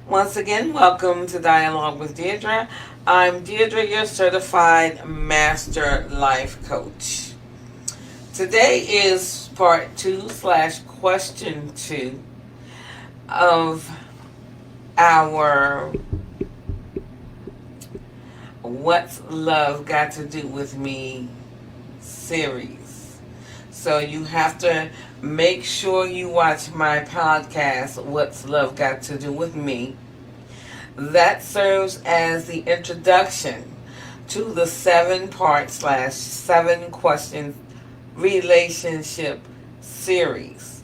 Once again, welcome to Dialogue with Deirdra. I'm Deirdra, your certified master life coach. Today is part two slash question two of our What's Love Got to Do with Me series. So you have to make sure you watch my podcast, What's Love Got to Do with Me. That serves as the introduction to the 7 part slash 7 question relationship series.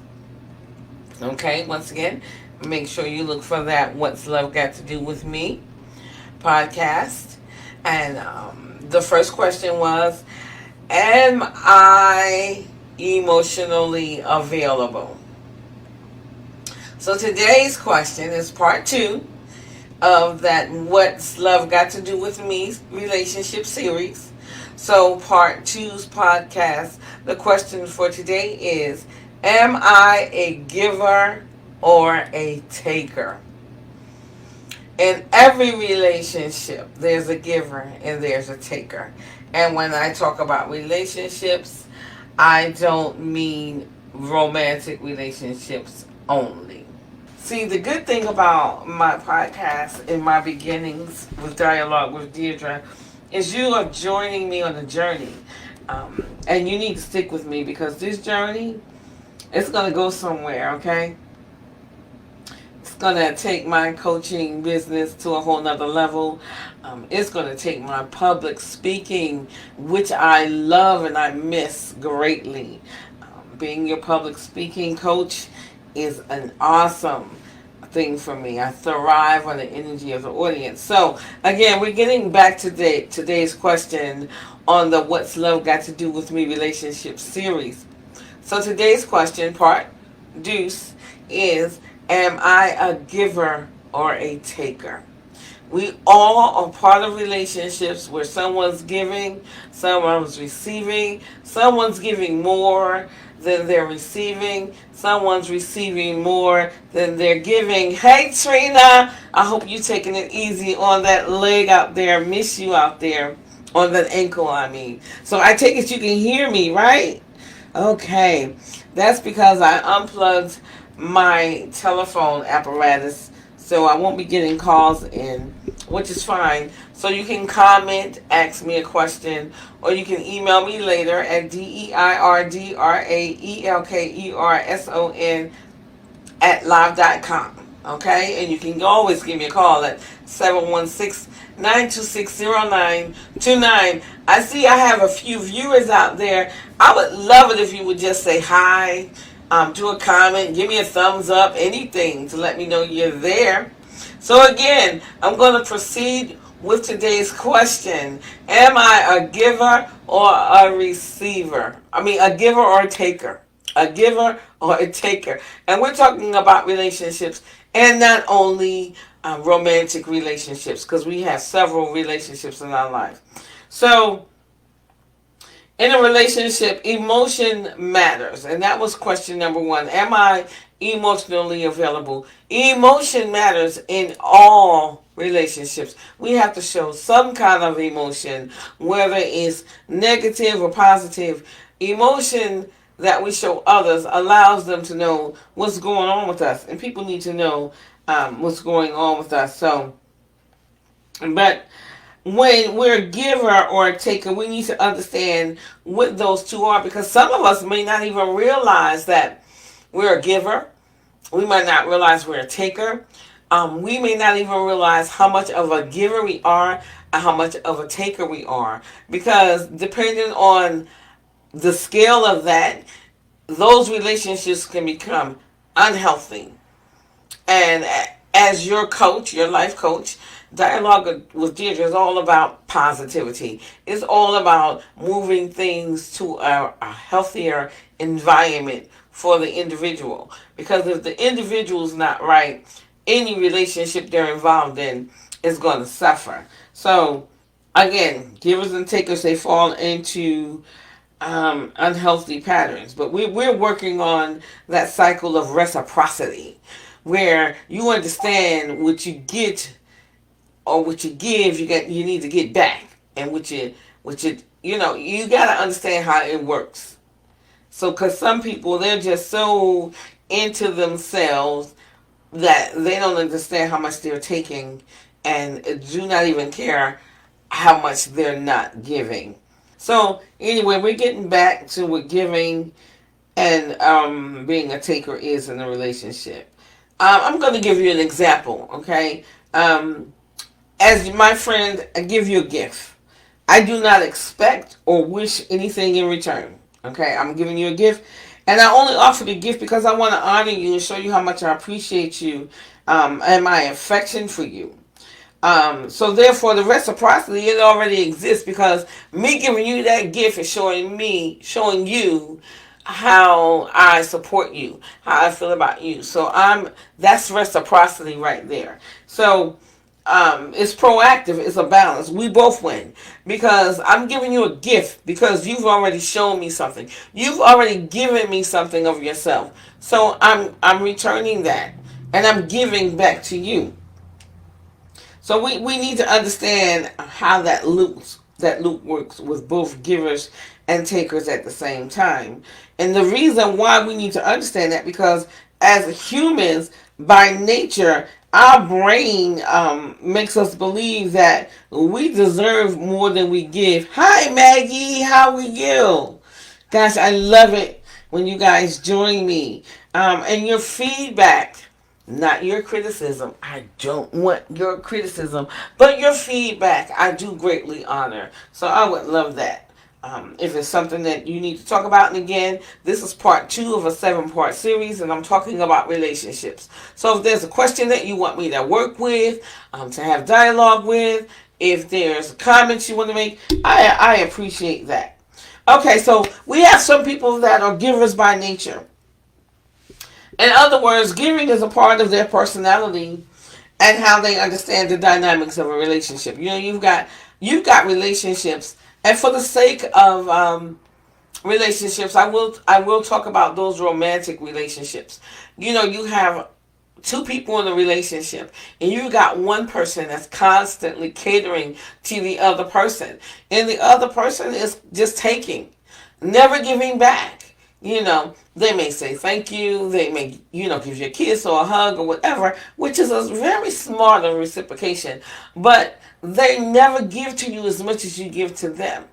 Okay, once again, make sure you look for that What's Love Got to Do with Me podcast. And the first question was, am I emotionally available? So today's question is part two of that What's Love Got to Do with Me relationship series. So part two's podcast, the question for today is, am I a giver or a taker? In every relationship, there's a giver and there's a taker. And when I talk about relationships, I don't mean romantic relationships only. See, the good thing about my podcast in my beginnings with Dialogue with Deirdra is you are joining me on a journey. And you need to stick with me because this journey, it's going to go somewhere, okay? It's going to take my coaching business to a whole nother level. It's going to take my public speaking, which I love and I miss greatly. Being your public speaking coach is an awesome thing for me. I thrive on the energy of the audience. So, again, we're getting back to today's question on the What's Love Got to Do with Me relationship series. So, today's question, part deuce, is, am I a giver or a taker? We all are part of relationships where someone's giving, someone's receiving, someone's giving more than they're receiving, someone's receiving more than they're giving. Hey Trina, I hope you're taking it easy on that leg out there. Miss you out there on that ankle, I mean. So I take it you can hear me, right? Okay, that's because I unplugged my telephone apparatus, so I won't be getting calls in, which is fine. So you can comment, ask me a question, or you can email me later at deidrakersson@live.com. Okay, and you can always give me a call at 716-926-0929. I see I have a few viewers out there. I would love it if you would just say hi, do a comment, give me a thumbs up, anything to let me know you're there. So again, I'm going to proceed with today's question. Am I a giver or a receiver? I mean, a giver or a taker. A giver or a taker. And we're talking about relationships and not only romantic relationships, because we have several relationships in our life. So, in a relationship, emotion matters. And that was question number one. Am I emotionally available? Emotion matters in all relationships. We have to show some kind of emotion, whether it's negative or positive. Emotion that we show others allows them to know what's going on with us. And people need to know what's going on with us. So, but when we're a giver or a taker, we need to understand what those two are, because some of us may not even realize that we're a giver. We might not realize we're a taker. We may not even realize how much of a giver we are and how much of a taker we are, because depending on the scale of that, those relationships can become unhealthy. And as your coach, your life coach, Dialogue with Deirdra is all about positivity. It's all about moving things to a healthier environment for the individual. Because if the individual's not right, any relationship they're involved in is going to suffer. So, again, givers and takers, they fall into unhealthy patterns. But we're working on that cycle of reciprocity. where you understand what you get or what you give, you need to get back, and you got to understand how it works. So, because some people, they're just so into themselves that they don't understand how much they're taking and do not even care how much they're not giving. So, anyway, we're getting back to what giving and being a taker is in a relationship. I'm going to give you an example, okay? As my friend, I give you a gift. I do not expect or wish anything in return. Okay, I'm giving you a gift, and I only offer the gift because I want to honor you and show you how much I appreciate you, and my affection for you. So therefore, the reciprocity, it already exists, because me giving you that gift is showing you how I support you, how I feel about you. So that's reciprocity right there. So it's proactive. It's a balance. We both win, because I'm giving you a gift because you've already shown me something. You've already given me something of yourself. So I'm returning that, and I'm giving back to you. So we need to understand how that loop works with both givers and takers at the same time. And the reason why we need to understand that, because as humans, by nature, our brain makes us believe that we deserve more than we give. Hi Maggie, how are you? Gosh, I love it when you guys join me. And your feedback, not your criticism. I don't want your criticism, but your feedback, I do greatly honor. So I would love that. If it's something that you need to talk about, and again, this is part 2 of a 7-part series, and I'm talking about relationships. So if there's a question that you want me to work with, to have dialogue with, if there's comments you want to make, I appreciate that. Okay, so we have some people that are givers by nature. In other words, giving is a part of their personality and how they understand the dynamics of a relationship. You've got relationships, and for the sake of relationships, I will talk about those romantic relationships. You have two people in a relationship, and you got one person that's constantly catering to the other person, and the other person is just taking, never giving back. They may say thank you, they may give you a kiss or a hug or whatever, which is a very smart of reciprocation, but they never give to you as much as you give to them.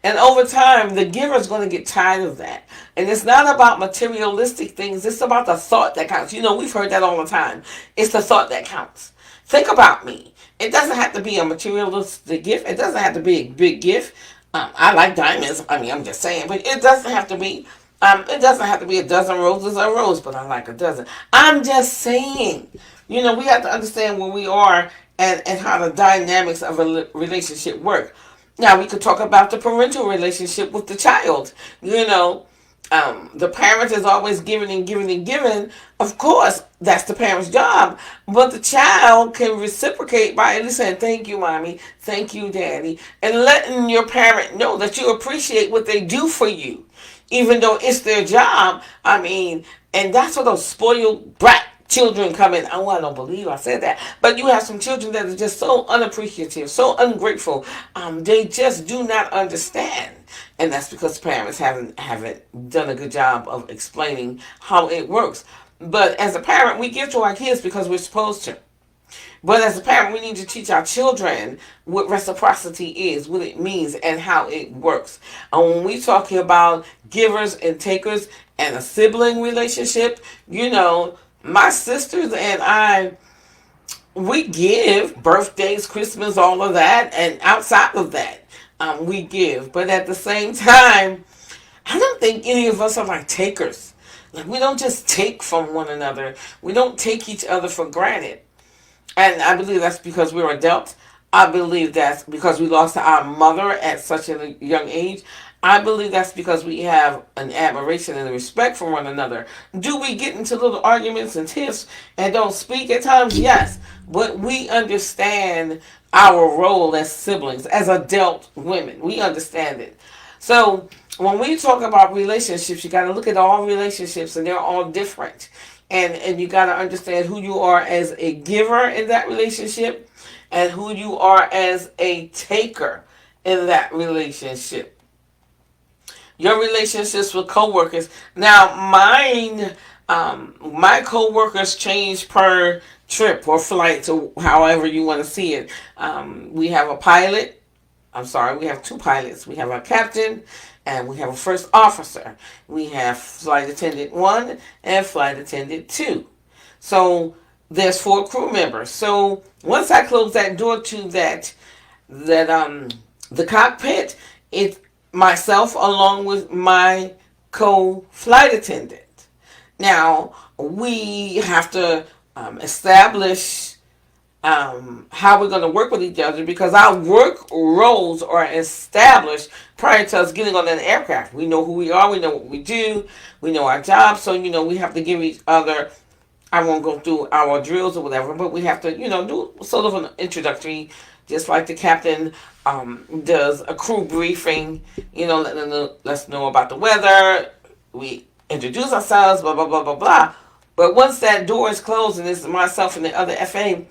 And over time, the giver is going to get tired of that. And it's not about materialistic things, it's about the thought that counts. We've heard that all the time. It's the thought that counts. Think about me. It doesn't have to be a materialistic gift, it doesn't have to be a big gift. I like diamonds. I'm just saying, but it doesn't have to be. A dozen roses or a rose, but I like a dozen. I'm just saying. We have to understand where we are, and how the dynamics of a relationship work. Now, we could talk about the parental relationship with the child. The parent is always giving and giving and giving. Of course, that's the parent's job. But the child can reciprocate by at least saying, thank you, mommy, thank you, daddy, and letting your parent know that you appreciate what they do for you, even though it's their job. And that's where those spoiled brat children come in. Oh, I don't believe I said that. But you have some children that are just so unappreciative, so ungrateful. They just do not understand. And that's because parents haven't done a good job of explaining how it works. But as a parent, we give to our kids because we're supposed to. But as a parent, we need to teach our children what reciprocity is, what it means, and how it works. And when we talk about givers and takers and a sibling relationship, my sisters and I, we give birthdays, Christmas, all of that, and outside of that, we give. But at the same time, I don't think any of us are like takers. Like, we don't just take from one another. We don't take each other for granted. And I believe that's because we're adults. I believe that's because we lost our mother at such a young age. I believe that's because we have an admiration and a respect for one another. Do we get into little arguments and tiffs and don't speak at times? Yes. But we understand our role as siblings, as adult women. We understand it. So when we talk about relationships, you got to look at all relationships, and they're all different. And you got to understand who you are as a giver in that relationship and who you are as a taker in that relationship. Your relationships with coworkers. Now, my coworkers change per trip or flight, to however you want to see it. We have a pilot. I'm sorry, we have two pilots. We have a captain and we have a first officer. We have flight attendant 1 and flight attendant 2. So there's 4 crew members. So once I close that door to the cockpit, it's myself along with my co-flight attendant. Now we have to establish how we're going to work with each other, because our work roles are established prior to us getting on an aircraft. We know who we are, we know what we do, we know our job, so we have to give each other, I won't go through our drills or whatever, but we have to do sort of an introductory, just like the captain does a crew briefing, letting us know about the weather. We introduce ourselves, blah blah blah blah blah. But once that door is closed and it's myself and the other FA,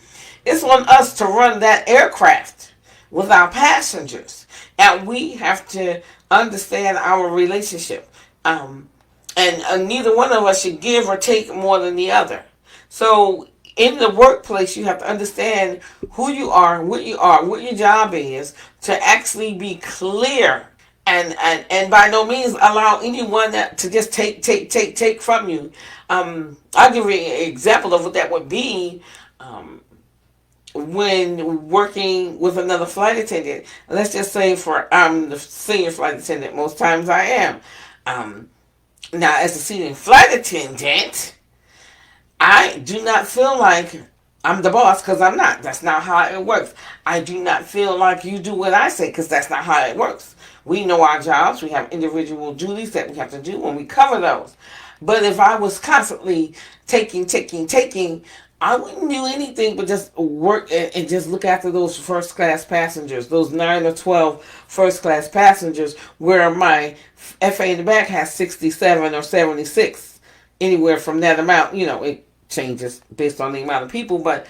it's on us to run that aircraft with our passengers. And we have to understand our relationship. And neither one of us should give or take more than the other. So in the workplace, you have to understand who you are, what your job is, to actually be clear. And by no means allow anyone to just take from you. I'll give you an example of what that would be. When working with another flight attendant, let's just say I'm the senior flight attendant, most times I am. Now, as a senior flight attendant, I do not feel like I'm the boss, because I'm not. That's not how it works. I do not feel like you do what I say, because that's not how it works. We know our jobs. We have individual duties that we have to do, and we cover those. But if I was constantly taking, I wouldn't do anything but just work and just look after those first class passengers, those 9 or 12 first class passengers, where my FA in the back has 67 or 76, anywhere from that amount. It changes based on the amount of people, but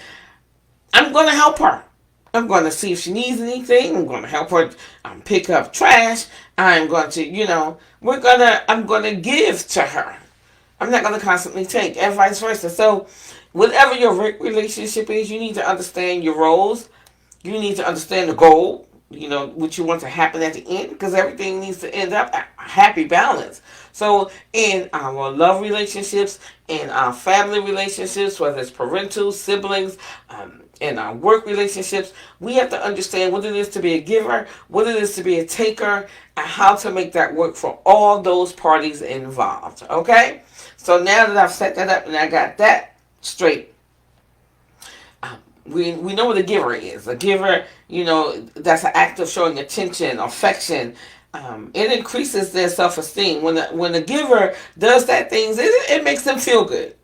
I'm going to help her. I'm going to see if she needs anything. I'm going to help her pick up trash. I'm going to, I'm going to give to her. I'm not going to constantly take, and vice versa. So whatever your relationship is, you need to understand your roles. You need to understand the goal, what you want to happen at the end, because everything needs to end up a happy balance. So in our love relationships, in our family relationships, whether it's parental, siblings, in our work relationships, we have to understand what it is to be a giver, what it is to be a taker, and how to make that work for all those parties involved. Okay? So now that I've set that up and I got that straight, we know what a giver is. A giver, that's an act of showing attention, affection. It increases their self-esteem. When the giver does that things, it makes them feel good.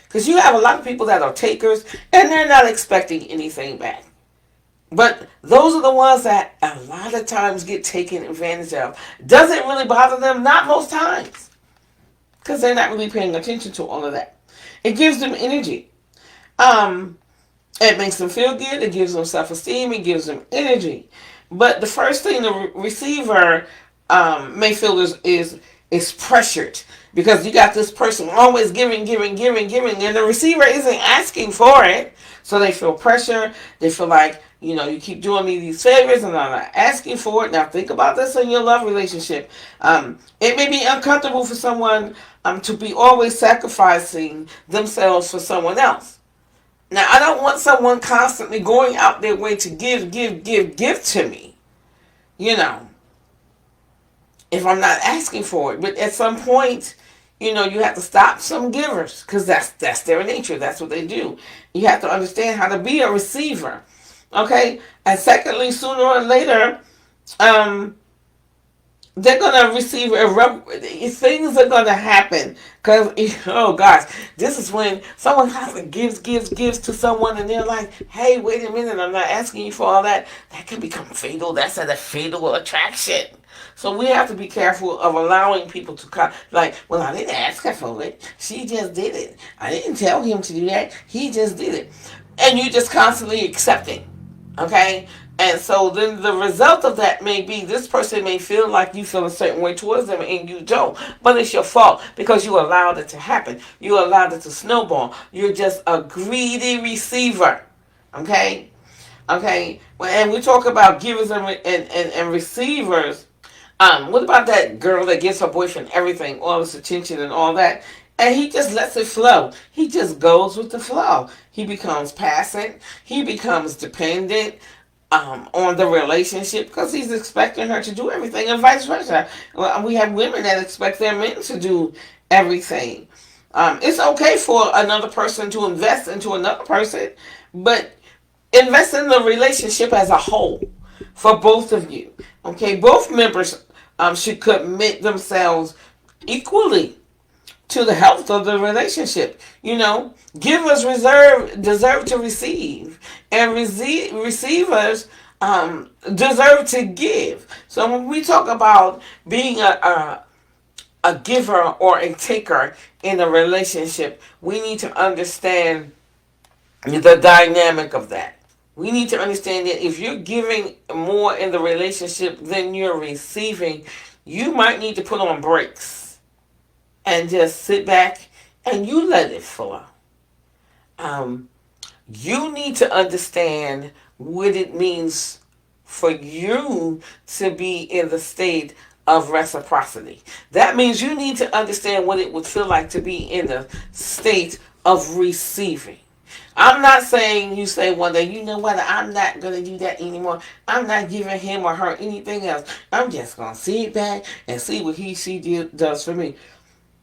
Because you have a lot of people that are takers and they're not expecting anything back. But those are the ones that a lot of times get taken advantage of. Does it really bother them? Not most times. Because they're not really paying attention to all of that. It gives them energy. It makes them feel good. It gives them self-esteem. It gives them energy. But the first thing the receiver may feel is pressured, because you got this person always giving, and the receiver isn't asking for it. So they feel pressure. They feel like, you keep doing me these favors and I'm not asking for it. Now think about this in your love relationship. It may be uncomfortable for someone to be always sacrificing themselves for someone else. Now, I don't want someone constantly going out their way to give to me, if I'm not asking for it. But at some point, you have to stop some givers, because that's their nature. That's what they do. You have to understand how to be a receiver. Okay? And secondly, sooner or later, they're going to receive things are going to happen, because oh gosh, this is when someone constantly gives to someone, and they're like, hey, wait a minute, I'm not asking you for all that. That can become fatal. That's a fatal attraction. So we have to be careful of allowing people to come. Like, well, I didn't ask her for it. She just did it. I didn't tell him to do that. He just did it. And you just constantly accepting. Okay? And so then the result of that may be this person may feel like you feel a certain way towards them and you don't. But it's your fault because you allowed it to happen. You allowed it to snowball. You're just a greedy receiver. Okay? Okay? And we talk about givers and receivers. What about that girl that gives her boyfriend everything, all this attention and all that? And he just lets it flow. He just goes with the flow. He becomes passive. He becomes dependent on the relationship because he's expecting her to do everything and vice versa. Well, we have women that expect their men to do everything. It's okay for another person to invest into another person, but invest in the relationship as a whole for both of you. Okay, both members should commit themselves equally to the health of the relationship. You know, givers deserve to receive, and receivers deserve to give. So when we talk about being a giver or a taker in a relationship, we need to understand the dynamic of that. We need to understand that if you're giving more in the relationship than you're receiving, you might need to put on brakes and just sit back and you let it flow. You need to understand what it means for you to be in the state of reciprocity. That means you need to understand what it would feel like to be in the state of receiving. I'm not saying you say one day, you know what, I'm not going to do that anymore. I'm not giving him or her anything else. I'm just going to sit back and see what she does for me.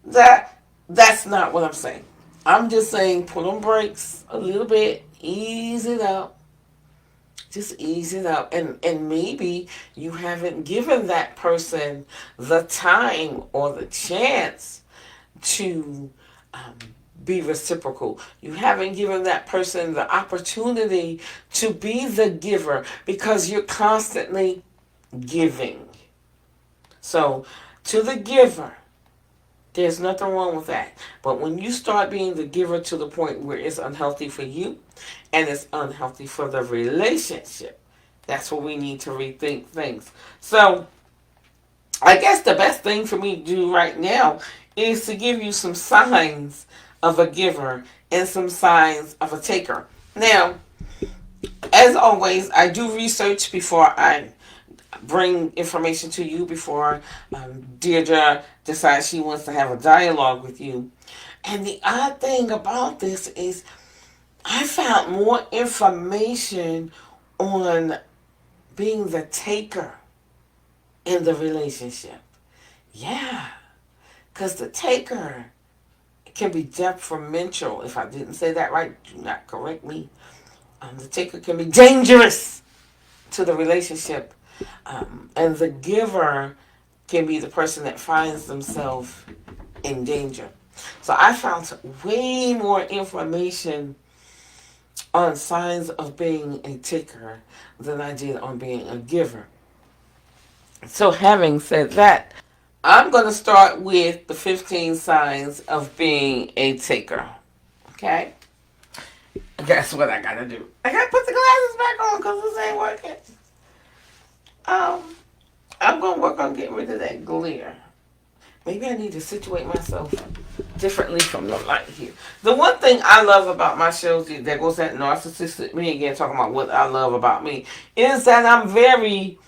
That's not what I'm saying. I'm just saying put on brakes a little bit, ease it up. Just ease it up. And maybe you haven't given that person the time or the chance to be reciprocal. You haven't given that person the opportunity to be the giver because you're constantly giving. So, to the giver, there's nothing wrong with that. But when you start being the giver to the point where it's unhealthy for you and it's unhealthy for the relationship, that's where we need to rethink things. So, I guess the best thing for me to do right now is to give you some signs of a giver and some signs of a taker. Now, as always, I do research before I bring information to you, before Deirdra decides she wants to have a dialogue with you. And the odd thing about this is I found more information on being the taker in the relationship. Yeah, because the taker can be detrimental. If I didn't say that right, do not correct me. The taker can be dangerous to the relationship. And the giver can be the person that finds themselves in danger. So I found way more information on signs of being a taker than I did on being a giver. So having said that, I'm going to start with the 15 signs of being a taker. Okay? Guess what I got to do? I got to put the glasses back on because this ain't working. I'm going to work on getting rid of that glare. Maybe I need to situate myself differently from the light here. The one thing I love about my shows, there goes that narcissistic me again, talking about what I love about me, is that I'm very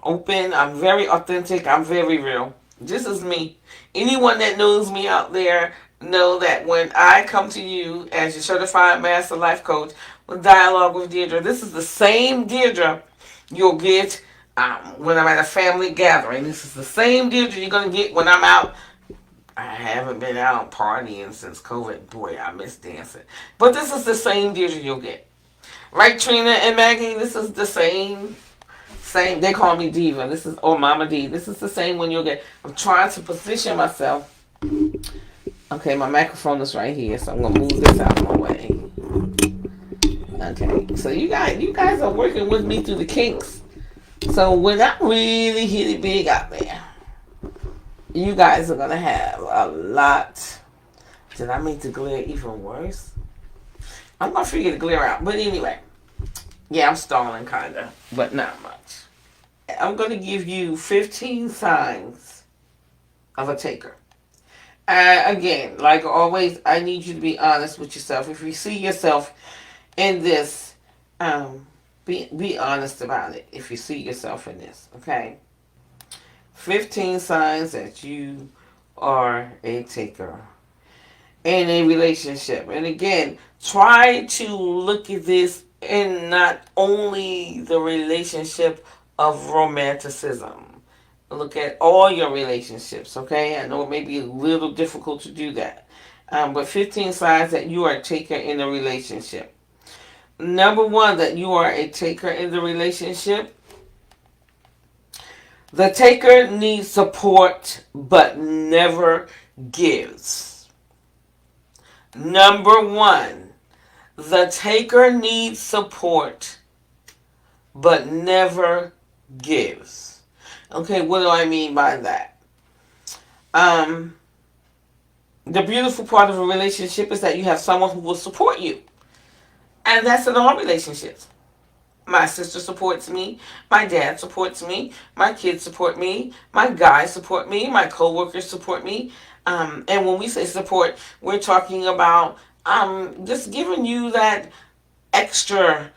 open, I'm very authentic, I'm very real. This is me. Anyone that knows me out there know that when I come to you as your certified master life coach with Dialogue with Deirdra, this is the same Deirdra you'll get when I'm at a family gathering. This is the same Deirdra you're going to get when I'm out. I haven't been out partying since COVID. Boy, I miss dancing. But this is the same Deirdra you'll get. Right, Trina and Maggie? This is the same. They call me Diva. This is, or Mama D. This is the same one you'll get. I'm trying to position myself. Okay, my microphone is right here, so I'm going to move this out of my way. Okay, so you guys are working with me through the kinks So when I really hit it big out there, you guys are gonna have a lot. Did I make the glare even worse? I'm gonna figure the glare out. But anyway, yeah, I'm stalling kinda, but not much. I'm gonna give you 15 signs of a taker. Again, like always, I need you to be honest with yourself. If you see yourself in this, um, be honest about it. If you see yourself in this, okay? 15 signs that you are a taker in a relationship. And again, try to look at this in not only the relationship of romanticism. Look at all your relationships, okay? I know it may be a little difficult to do that. But 15 signs that you are a taker in a relationship. Number one, that you are a taker in the relationship. The taker needs support but never gives. Number one, the taker needs support but never gives. Okay, what do I mean by that? The beautiful part of a relationship is that you have someone who will support you. And that's in all relationships. My sister supports me. My dad supports me. My kids support me. My guys support me. My coworkers support me. And when we say support, we're talking about just giving you that extra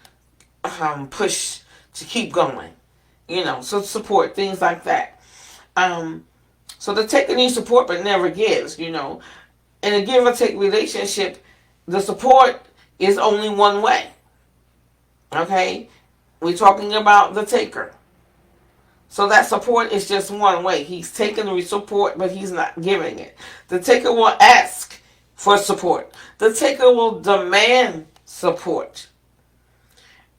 push to keep going. So support, things like that. So the taker needs support but never gives, In a give or take relationship, the support is only one way. Okay? We're talking about the taker. So that support is just one way. He's taking the support, but he's not giving it. The taker will ask for support. The taker will demand support.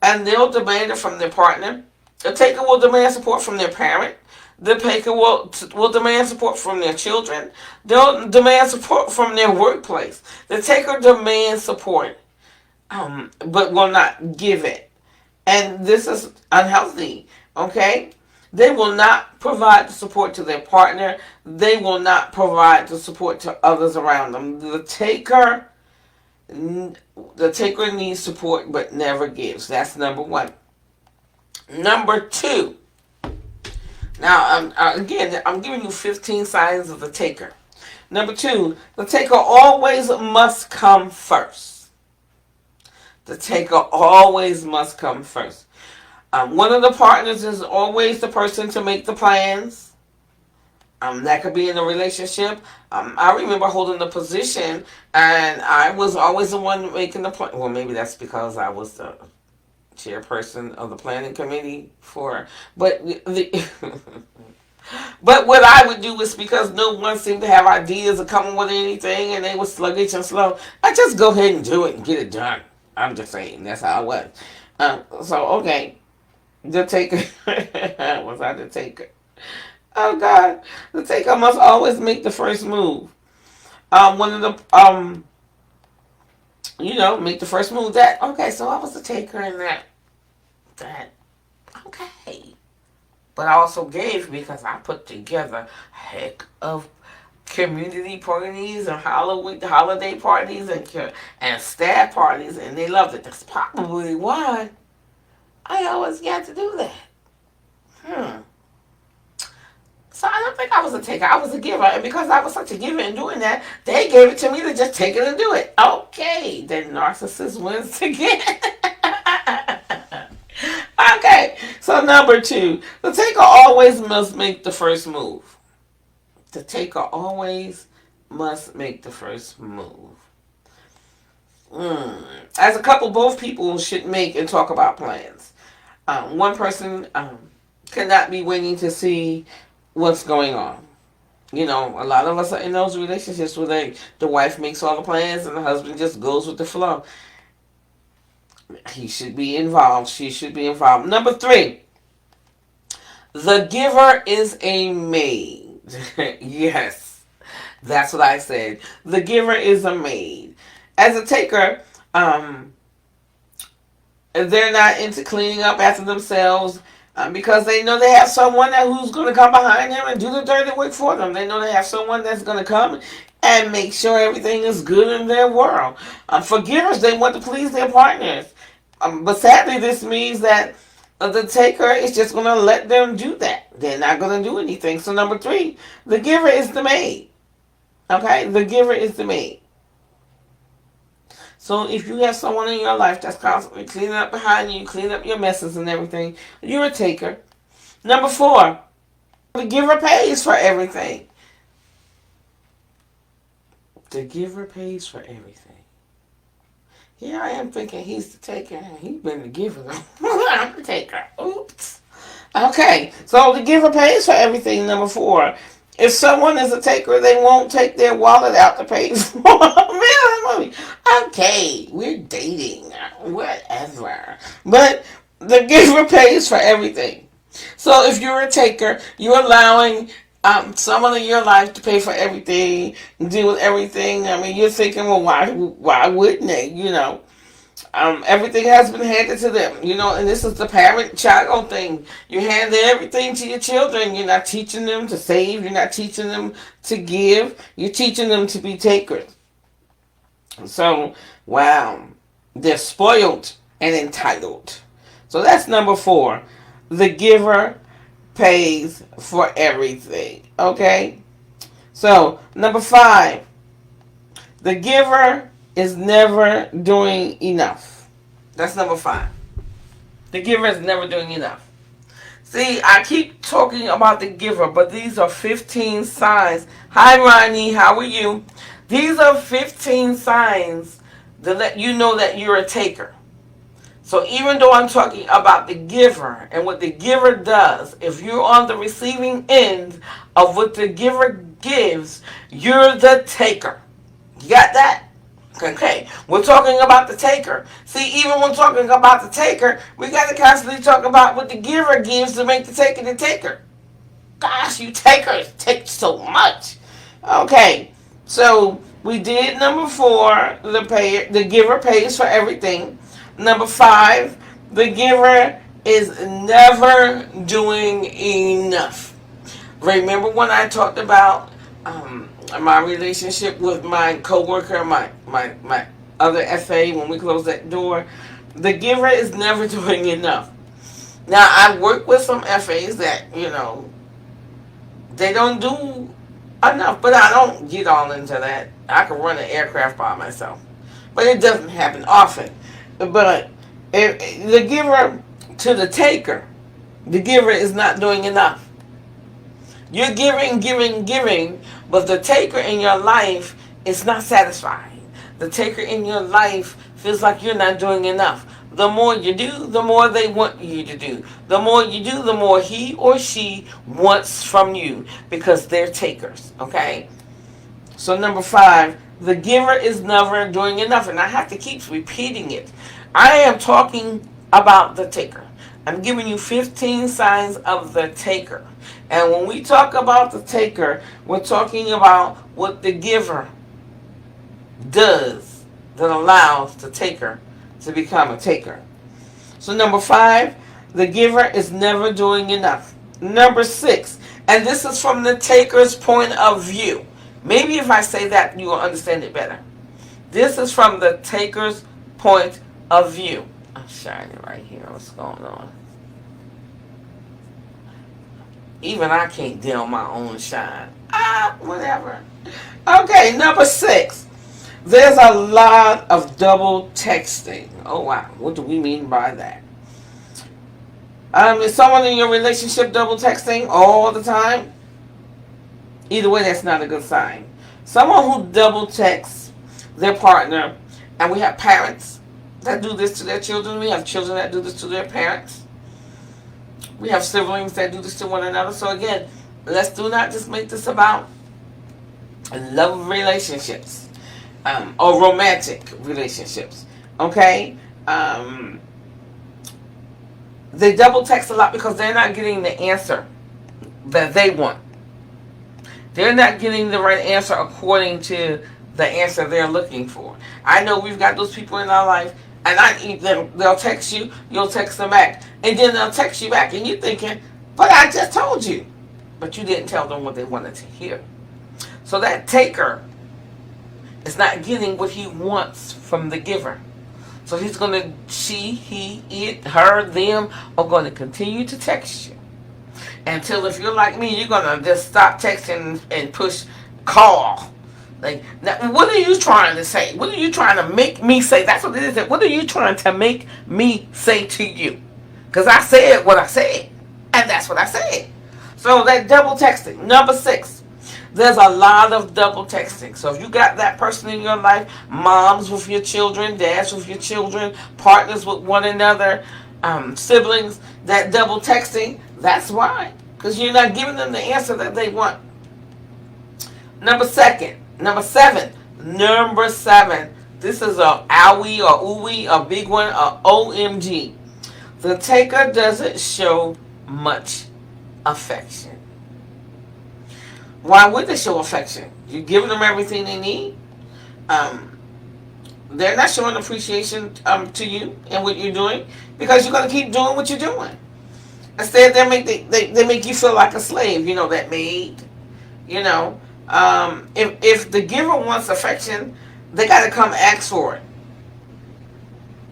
And they'll demand it from their partner. The taker will demand support from their parent. The taker will demand support from their children. They'll demand support from their workplace. The taker demands support, but will not give it. And this is unhealthy, okay? They will not provide the support to their partner. They will not provide the support to others around them. The taker needs support but never gives. That's number one. Number two. Now, again, I'm giving you 15 signs of the taker. Number two, the taker always must come first. The taker always must come first. One of the partners is always the person to make the plans. That could be in a relationship. I remember holding the position, and I was always the one making the plan. Well, maybe that's because I was the chairperson of the planning committee but but what I would do is, because no one seemed to have ideas or coming with anything, and they were sluggish and slow, I just go ahead and do it and get it done. I'm just saying, that's how I was. So, okay. The taker. Was I the taker? Oh, God. The taker must always make the first move. One of the, make the first move. Okay, so I was the taker in that, okay. But I also gave, because I put together a heck of community parties and holiday parties and staff parties, and they loved it. That's probably why I always got to do that. So I don't think I was a taker. I was a giver. And because I was such a giver in doing that, they gave it to me to just take it and do it. Okay, the narcissist wins again. Okay, so number two, the taker always must make the first move. The taker always must make the first move. As a couple, both people should make and talk about plans. One person cannot be waiting to see what's going on. A lot of us are in those relationships where the wife makes all the plans and the husband just goes with the flow. He should be involved. She should be involved. Number three, the giver is a maid. Yes, that's what I said. The giver is a maid. As a taker, they're not into cleaning up after themselves. Because they know they have someone who's going to come behind them and do the dirty work for them. They know they have someone that's going to come and make sure everything is good in their world. Forgivers, they want to please their partners. But sadly, this means that the taker is just going to let them do that. They're not going to do anything. So number 3, the giver is the maid. Okay? The giver is the maid. So if you have someone in your life that's constantly cleaning up behind you, cleaning up your messes and everything, you're a taker. Number 4, the giver pays for everything. The giver pays for everything. Here I am thinking he's the taker, and he's been the giver. I'm the taker. Oops. Okay, so the giver pays for everything. Number 4. If someone is a taker, they won't take their wallet out to pay for it. Okay, we're dating. Whatever. But the giver pays for everything. So if you're a taker, you're allowing someone in your life to pay for everything, deal with everything. I mean, you're thinking, well, why wouldn't they? Everything has been handed to them, and this is the parent-child thing. You hand everything to your children. You're not teaching them to save. You're not teaching them to give. You're teaching them to be takers. So, wow, they're spoiled and entitled. So that's number 4. The giver pays for everything. Okay? So, number 5, the giver is never doing enough. That's number 5. The giver is never doing enough. See, I keep talking about the giver, but these are 15 signs. Hi, Ronnie. How are you? These are 15 signs to let you know that you're a taker. So even though I'm talking about the giver and what the giver does, if you're on the receiving end of what the giver gives, you're the taker. You got that? Okay, we're talking about the taker. See, even when talking about the taker, we got to constantly talk about what the giver gives to make the taker the taker. Gosh, you takers take so much. Okay, so we did number 4, the giver pays for everything. Number 5, the giver is never doing enough. Remember when I talked about my relationship with my coworker, my other FA, when we closed that door? The giver is never doing enough. Now, I work with some FAs that, they don't do enough, but I don't get all into that. I can run an aircraft by myself. But it doesn't happen often. But the giver to the taker, the giver is not doing enough. You're giving, but the taker in your life is not satisfied. The taker in your life feels like you're not doing enough. The more you do, the more they want you to do. The more you do, the more he or she wants from you, because they're takers, okay? So number 5, the giver is never doing enough. And I have to keep repeating it. I am talking about the taker. I'm giving you 15 signs of the taker. And when we talk about the taker, we're talking about what the giver does that allows the taker to become a taker. So number 5, the giver is never doing enough. Number 6, and this is from the taker's point of view. Maybe if I say that, you will understand it better. This is from the taker's point of view. I'm shining right here. What's going on? Even I can't dim my own shine. Whatever. Okay, number 6. There's a lot of double texting. Oh, wow. What do we mean by that? Is someone in your relationship double texting all the time? Either way, that's not a good sign. Someone who double texts their partner, and we have parents that do this to their children. We have children that do this to their parents. We have siblings that do this to one another. So again, let's do not just make this about love relationships or romantic relationships. Okay? They double text a lot because they're not getting the answer that they want. They're not getting the right answer according to the answer they're looking for. I know we've got those people in our life And they'll text you, you'll text them back. And then they'll text you back, and you're thinking, but I just told you. But you didn't tell them what they wanted to hear. So that taker is not getting what he wants from the giver. So he's going to, she, he, it, her, them are going to continue to text you. Until if you're like me, you're going to just stop texting and push call. Like, now, what are you trying to say? What are you trying to make me say? That's what it is. What are you trying to make me say to you? Because I said what I said. And that's what I said. So that double texting. Number 6. There's a lot of double texting. So if you got that person in your life, moms with your children, dads with your children, partners with one another, siblings, that double texting, that's why. Because you're not giving them the answer that they want. Number 7. This is a owie or ooey, a big one, a OMG. The taker doesn't show much affection. Why would they show affection? You're giving them everything they need. They're not showing appreciation to you and what you're doing because you're going to keep doing what you're doing. Instead, they make you feel like a slave. You know, that maid. You know, if the giver wants affection, they got to come ask for it.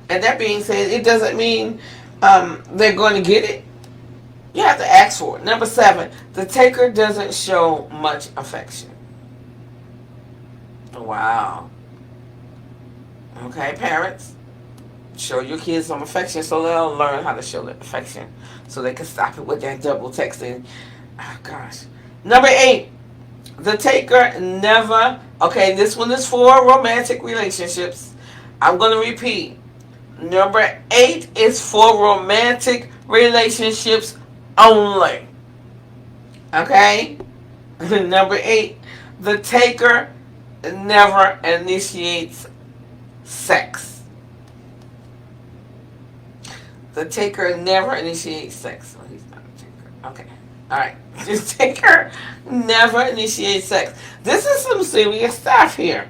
And that being said, it doesn't mean they're going to get it. You have to ask for it. Number 7, the taker doesn't show much affection. Wow. Okay, parents, show your kids some affection so they'll learn how to show that affection so they can stop it with that double texting. Oh, gosh. Number 8, the taker never, okay, this one is for romantic relationships. I'm going to repeat. Number 8 is for romantic relationships only. Okay? Number 8, the taker never initiates sex. The taker never initiates sex. Oh, he's not a taker. Okay. Alright. The taker never initiates sex. This is some serious stuff here.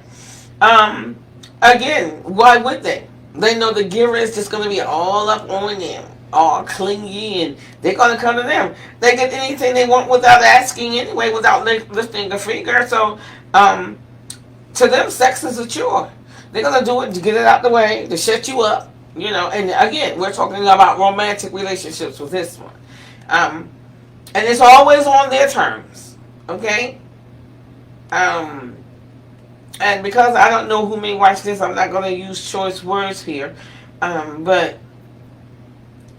Again, why would they? They know the giver is just going to be all up on them, all clingy, and they're going to come to them. They get anything they want without asking anyway, without lifting a finger. So, to them, sex is a chore. They're going to do it to get it out the way, to shut you up, you know. And again, we're talking about romantic relationships with this one. And it's always on their terms, okay? And because I don't know who may watch this, I'm not going to use choice words here. But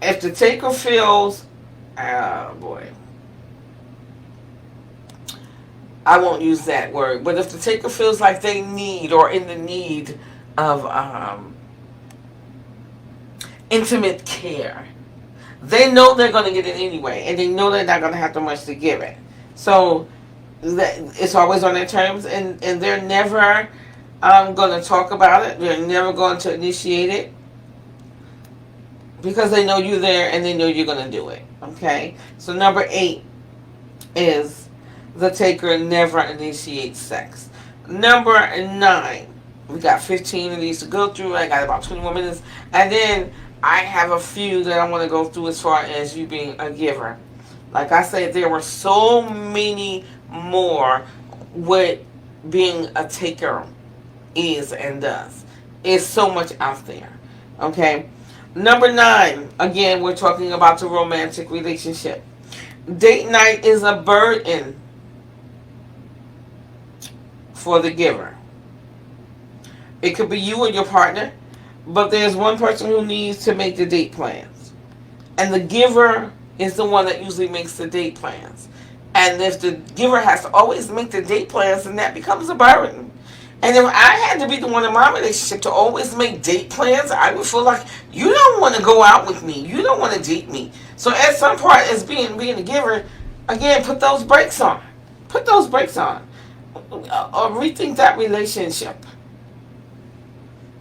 if the taker feels, oh boy, I won't use that word. But if the taker feels like they need or in the need of intimate care, they know they're going to get it anyway. And they know they're not going to have too much to give it. So it's always on their terms, and they're never going to talk about it. They're never going to initiate it because they know you're there and they know you're going to do it. Okay? So number 8 is the taker never initiates sex. Number 9. We got 15 of these to go through. I got about 20 more minutes. And then I have a few that I want to go through as far as you being a giver. Like I said, there were so many more what being a taker is and does. It's so much out there. Okay? Number 9. Again, we're talking about the romantic relationship. Date night is a burden for the giver. It could be you or your partner, but there's one person who needs to make the date plans. And the giver is the one that usually makes the date plans. And if the giver has to always make the date plans, then that becomes a burden. And if I had to be the one in my relationship to always make date plans, I would feel like you don't want to go out with me. You don't want to date me. So at some part, as being a giver, again, put those brakes on. Put those brakes on. Or rethink that relationship.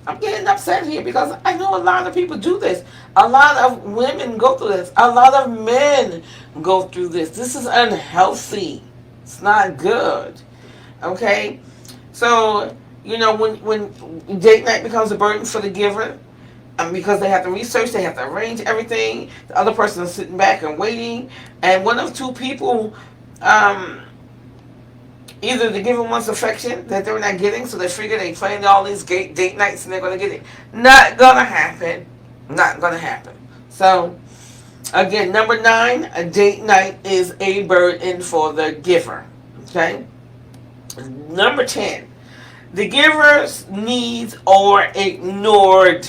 I'm getting upset here because I know a lot of people do this. A lot of women go through this. A lot of men go through this. This is unhealthy. It's not good. Okay? So, you know, when date night becomes a burden for the giver, because they have to research, they have to arrange everything. The other person is sitting back and waiting, and one of two people, um, either the giver wants affection that they're not getting, so they figure they plan all these date nights and they're going to get it. Not going to happen. Not going to happen. So, again, number 9, a date night is a burden for the giver. Okay? Number 10, the giver's needs are ignored.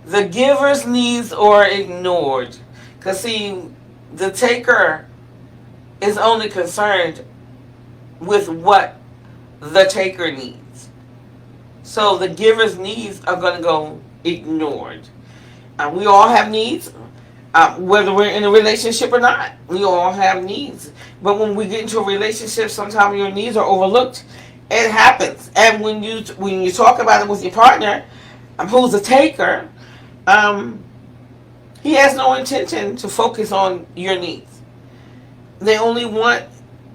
The giver's needs are ignored. Because, see, the taker is only concerned with what the taker needs. So the giver's needs are going to go ignored. We all have needs, whether we're in a relationship or not. We all have needs. But when we get into a relationship, sometimes your needs are overlooked. It happens. And when you talk about it with your partner, who's a taker, he has no intention to focus on your needs. They only want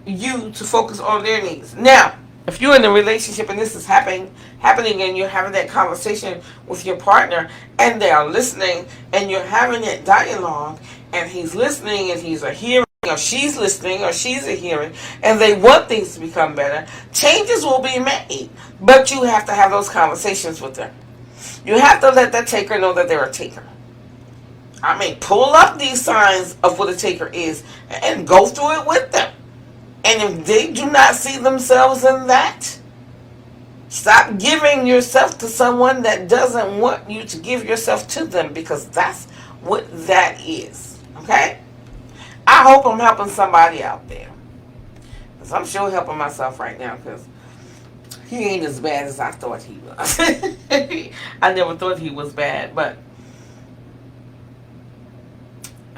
you to focus on their needs. Now, if you're in a relationship and this is happening and you're having that conversation with your partner and they are listening and you're having that dialogue and he's listening and he's a hearing or she's listening or she's a hearing and they want things to become better, changes will be made. But you have to have those conversations with them. You have to let that taker know that they're a taker. Pull up these signs of what a taker is and go through it with them. And if they do not see themselves in that, stop giving yourself to someone that doesn't want you to give yourself to them, because that's what that is. Okay? I hope I'm helping somebody out there. Because I'm sure helping myself right now, because he ain't as bad as I thought he was. I never thought he was bad, but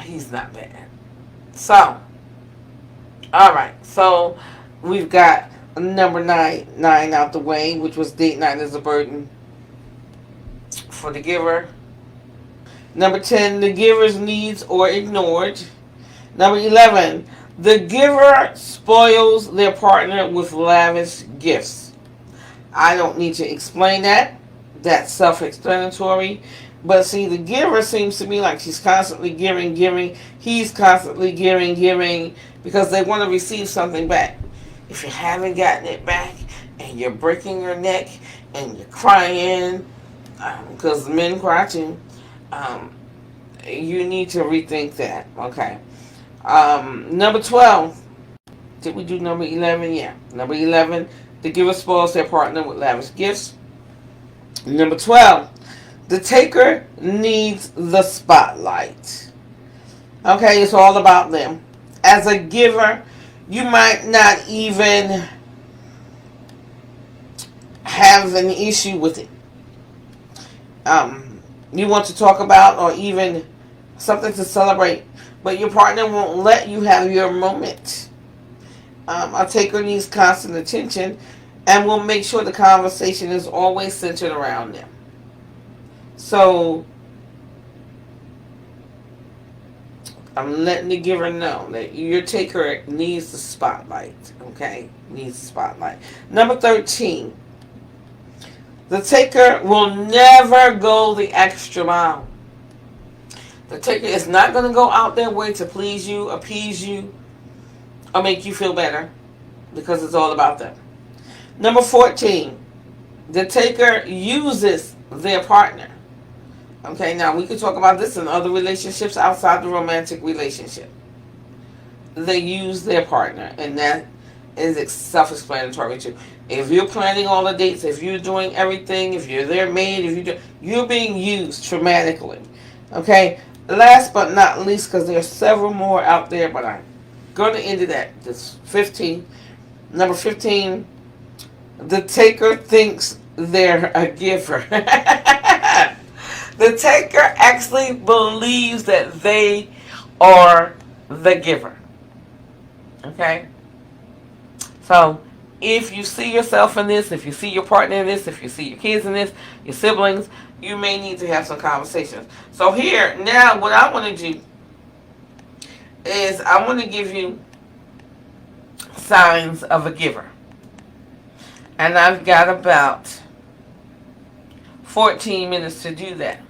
he's not bad. So, alright, so we've got number 9 out the way, which was date night is a burden for the giver. Number 10, the giver's needs are ignored. Number 11, the giver spoils their partner with lavish gifts. I don't need to explain that. That's self-explanatory. But see, the giver seems to me like she's constantly giving. He's constantly giving because they want to receive something back. If you haven't gotten it back and you're breaking your neck and you're crying, because men cry too, you need to rethink that. Okay. Number 12. Did we do number 11? Yeah. Number 11, the giver spoils their partner with lavish gifts. Number 12, the taker needs the spotlight. Okay, it's all about them. As a giver, you might not even have an issue with it. You want to talk about or even something to celebrate, but your partner won't let you have your moment. A taker needs constant attention and will make sure the conversation is always centered around them. So, I'm letting the giver know that your taker needs the spotlight. Okay? Needs the spotlight. Number 13. The taker will never go the extra mile. The taker is not going to go out their way to please you, appease you, or make you feel better, because it's all about them. Number 14. The taker uses their partner. Okay, now we could talk about this in other relationships outside the romantic relationship. They use their partner, and that is self-explanatory too. If you're planning all the dates, if you're doing everything, if you're their maid, you're being used traumatically. Okay, last but not least, because there's several more out there, but I'm going to end it at this 15. Number 15, the taker thinks they're a giver. The taker actually believes that they are the giver. Okay? So, if you see yourself in this, if you see your partner in this, if you see your kids in this, your siblings, you may need to have some conversations. So here, now what I want to do is I want to give you signs of a giver. And I've got about 14 minutes to do that.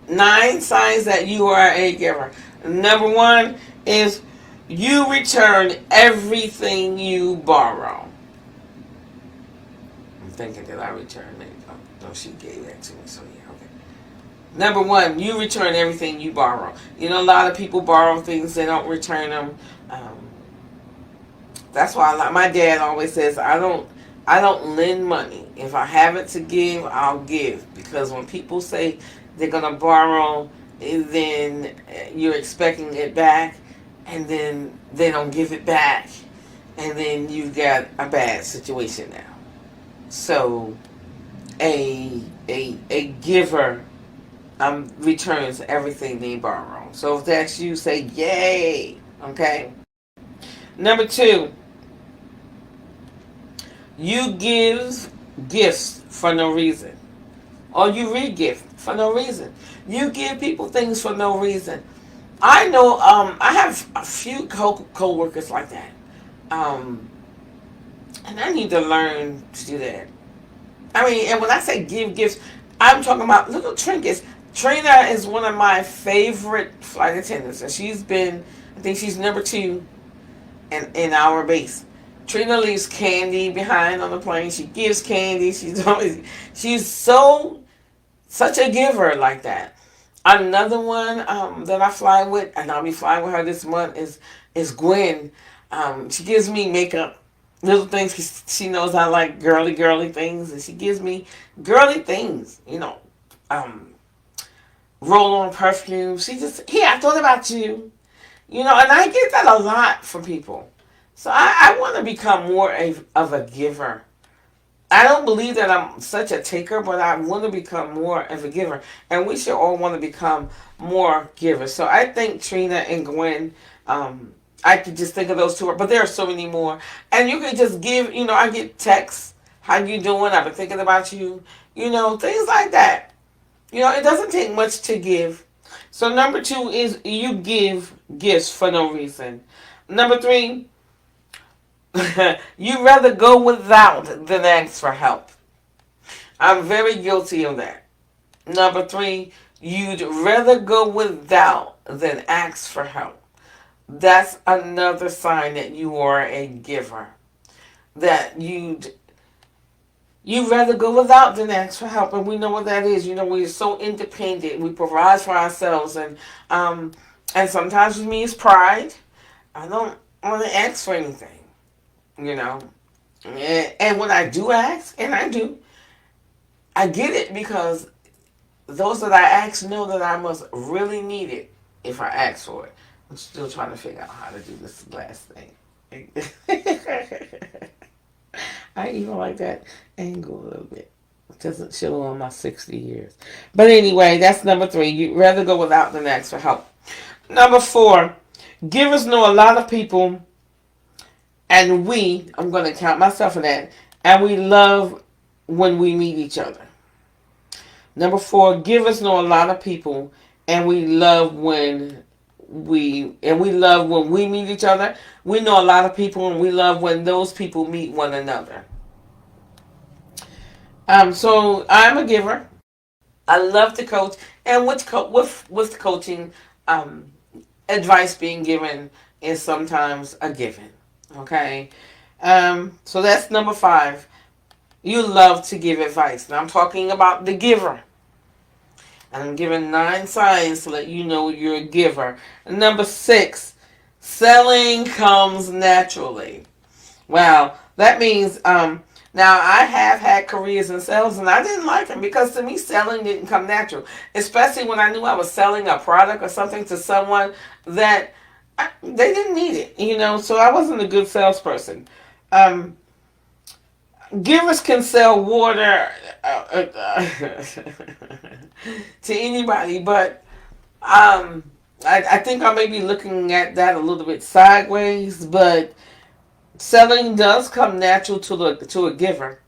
9 signs that you are a giver. Number 1 is you return everything you borrow. I'm thinking that I returned it. Oh, no, she gave that to me, so yeah, okay. Number 1, you return everything you borrow. You know, a lot of people borrow things, they don't return them. Um, that's why my dad always says, I don't lend money. If I have it to give, I'll give. Because when people say they're going to borrow, then you're expecting it back, and then they don't give it back, and then you've got a bad situation now. So a giver returns everything they borrow. So if that's you, say yay. Okay. Number 2, you give gifts for no reason, or you re-gift for no reason. You give people things for no reason. I know. I have a few co-workers like that, and I need to learn to do that. I mean, and when I say give gifts, I'm talking about little trinkets. Trina is one of my favorite flight attendants, and she's been, I think she's number 2 in our base. Trina leaves candy behind on the plane. She gives candy. She's such a giver like that. Another one that I fly with, and I'll be flying with her this month, is Gwen. She gives me makeup, little things. She knows I like girly things, and she gives me girly things. Roll on perfume. She just, here, I thought about you. And I get that a lot from people. So I want to become more of a giver. I don't believe that I'm such a taker, but I want to become more of a giver. And we should all want to become more givers. So I think Trina and Gwen, I could just think of those two. But there are so many more. And you can just give, I get texts. How you doing? I've been thinking about you. Things like that. It doesn't take much to give. So number 2 is you give gifts for no reason. Number 3, you'd rather go without than ask for help. I'm very guilty of that. Number 3, you'd rather go without than ask for help. That's another sign that you are a giver. That you'd rather go without than ask for help, and we know what that is. We're so independent. We provide for ourselves, and sometimes with me it's pride. I don't want to ask for anything. And when I do ask, and I do, I get it because those that I ask know that I must really need it if I ask for it. I'm still trying to figure out how to do this last thing. I even like that angle a little bit. It doesn't show on my 60 years. But anyway, that's number 3. You'd rather go without than ask for help. Number 4, givers know a lot of people. And I'm going to count myself in that, and we love when we meet each other. Number 4, givers know a lot of people, and we love when we meet each other. We know a lot of people, and we love when those people meet one another. So I'm a giver. I love to coach, and with coaching, advice being given is sometimes a given. Okay, so that's number 5. You love to give advice. Now I'm talking about the giver. And I'm giving 9 signs to let you know you're a giver. And number 6, selling comes naturally. Wow, that means now I have had careers in sales, and I didn't like them because to me selling didn't come natural. Especially when I knew I was selling a product or something to someone that they didn't need it, so I wasn't a good salesperson. Givers can sell water to anybody, but I think I may be looking at that a little bit sideways, but selling does come natural to a giver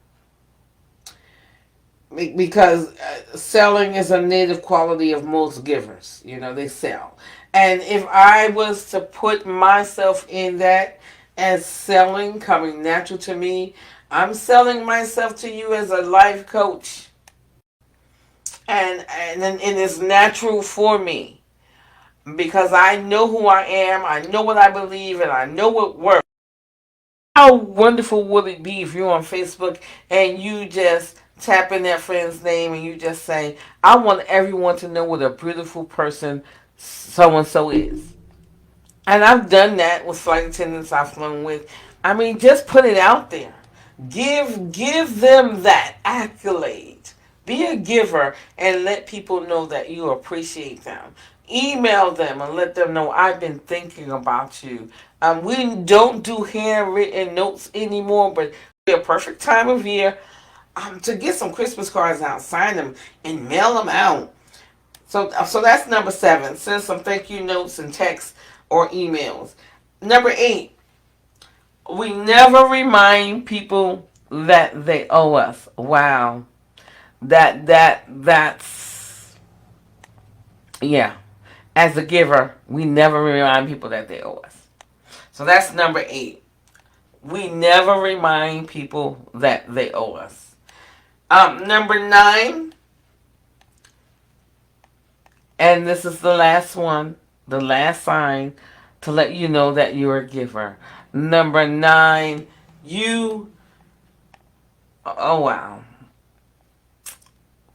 because selling is a native quality of most givers. They sell. And if I was to put myself in that as selling coming natural to me, I'm selling myself to you as a life coach. And it's natural for me because I know who I am, I know what I believe, and I know what works. How wonderful would it be if you're on Facebook and you just tap in that friend's name and you just say, I want everyone to know what a beautiful person so and so is. And I've done that with flight attendants I've flown with. I mean, just put it out there. Give them that accolade. Be a giver and let people know that you appreciate them. Email them and let them know I've been thinking about you. We don't do handwritten notes anymore, but a perfect time of year to get some Christmas cards out, sign them, and mail them out. So that's number 7. Send some thank you notes and texts or emails. Number 8, we never remind people that they owe us. Wow. That's yeah. As a giver, we never remind people that they owe us. So that's number 8. We never remind people that they owe us. Number 9, and this is the last one, the last sign to let you know that you're a giver. Number 9, you, oh wow.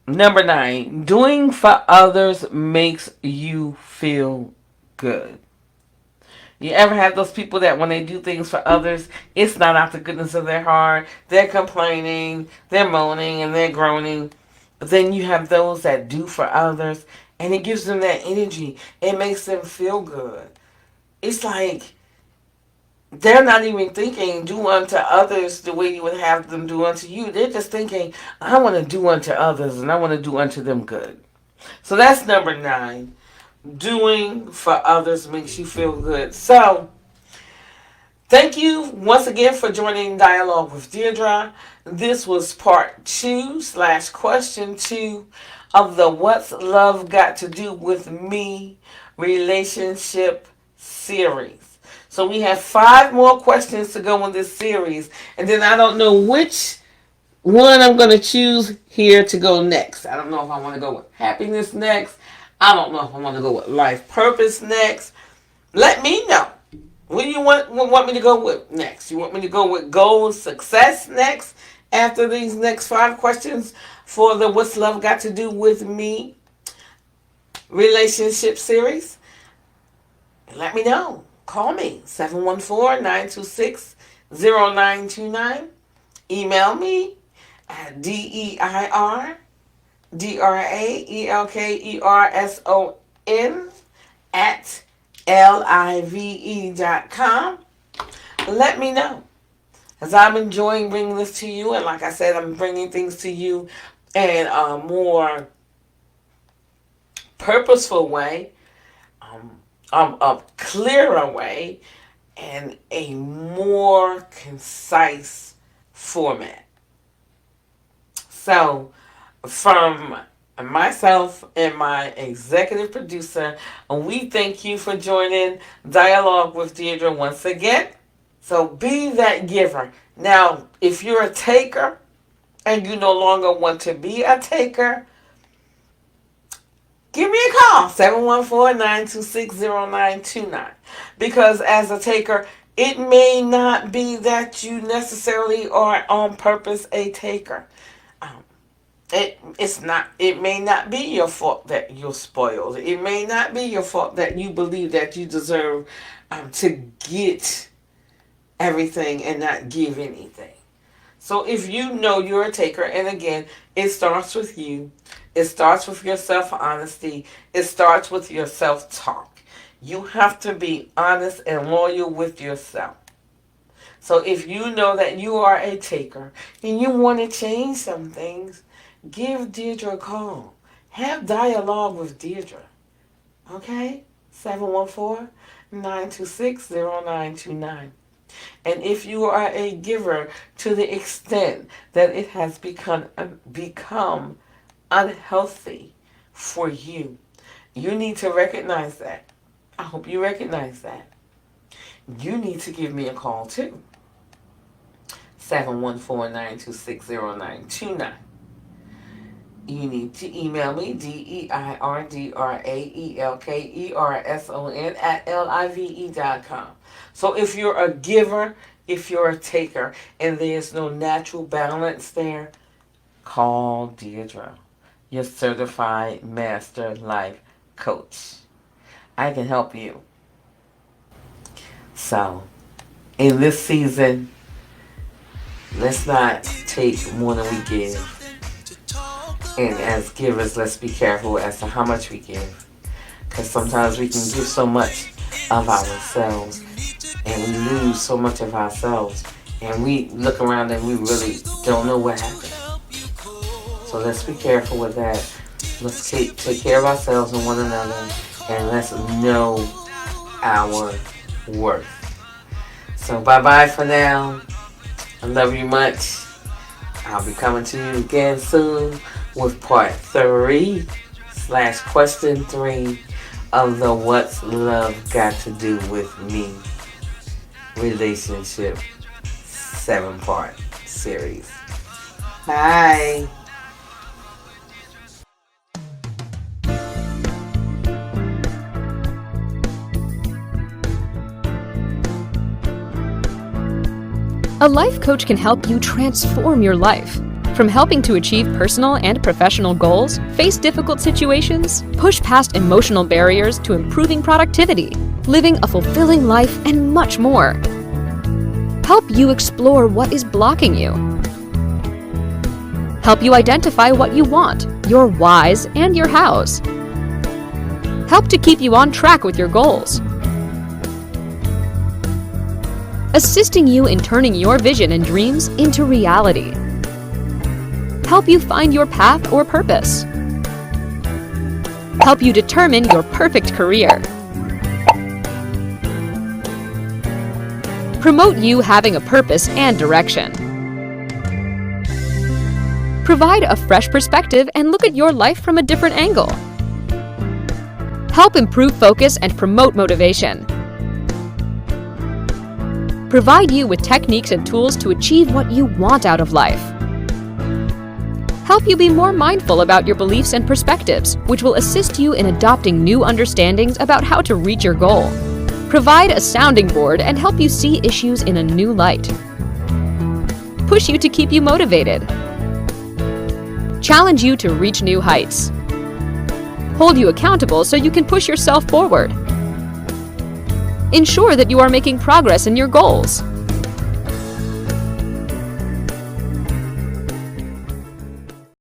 Number 9, doing for others makes you feel good. You ever have those people that when they do things for others, it's not out the goodness of their heart. They're complaining, they're moaning, and they're groaning. But then you have those that do for others, and it gives them that energy. It makes them feel good. It's like they're not even thinking do unto others the way you would have them do unto you. They're just thinking, I want to do unto others and I want to do unto them good. So that's number 9. Doing for others makes you feel good. So thank you once again for joining Dialogue with Deirdra. This was part 2/question 2 of the What's Love Got to Do with Me relationship series. So we have 5 more questions to go in this series, and then I don't know which one I'm going to choose here to go next. I don't know if I want to go with happiness next. I don't know if I want to go with life purpose next. Let me know. What do you want me to go with next? You want me to go with goals, success next after these next 5 questions for the What's Love Got to Do with Me relationship series? Let me know. Call me 714-926-0929. Email me at DeiddraElkerson at live.com. Let me know. As I'm enjoying bringing this to you, and like I said, I'm bringing things to you in a more purposeful way, a clearer way, and a more concise format. So, from myself and my executive producer, we thank you for joining Dialogue with Deirdra once again. So be that giver. Now, if you're a taker and you no longer want to be a taker, give me a call, 714-926-0929. Because as a taker, it may not be that you necessarily are on purpose a taker. It may not be your fault that you're spoiled. It may not be your fault that you believe that you deserve to get everything and not give anything. So if you know you're a taker, and again, it starts with you. It starts with your self-honesty. It starts with your self-talk. You have to be honest and loyal with yourself. So if you know that you are a taker and you want to change some things, give Deirdra a call. Have dialogue with Deirdra. Okay? 714-926-0929. And if you are a giver to the extent that it has become unhealthy for you, you need to recognize that. I hope you recognize that. You need to give me a call too. 714-926-0929. you need to email me, DeirdRakelkerson@live.com. So if you're a giver, if you're a taker, and there's no natural balance there, call Deirdra, your certified master life coach. I can help you. So, in this season, let's not take more than we give. And as givers, let's be careful as to how much we give. Because sometimes we can give so much of ourselves and we lose so much of ourselves. And we look around and we really don't know what happened. So let's be careful with that. Let's take care of ourselves and one another. And let's know our worth. So bye-bye for now. I love you much. I'll be coming to you again soon with part 3/question 3 of the What's Love Got to Do with Me relationship 7-part series. Bye. A life coach can help you transform your life. From helping to achieve personal and professional goals, face difficult situations, push past emotional barriers to improving productivity, living a fulfilling life, and much more. Help you explore what is blocking you. Help you identify what you want, your whys, and your hows. Help to keep you on track with your goals. Assisting you in turning your vision and dreams into reality. Help you find your path or purpose. Help you determine your perfect career. Promote you having a purpose and direction. Provide a fresh perspective and look at your life from a different angle. Help improve focus and promote motivation. Provide you with techniques and tools to achieve what you want out of life. Help you be more mindful about your beliefs and perspectives, which will assist you in adopting new understandings about how to reach your goal. Provide a sounding board and help you see issues in a new light. Push you to keep you motivated. Challenge you to reach new heights. Hold you accountable so you can push yourself forward. Ensure that you are making progress in your goals.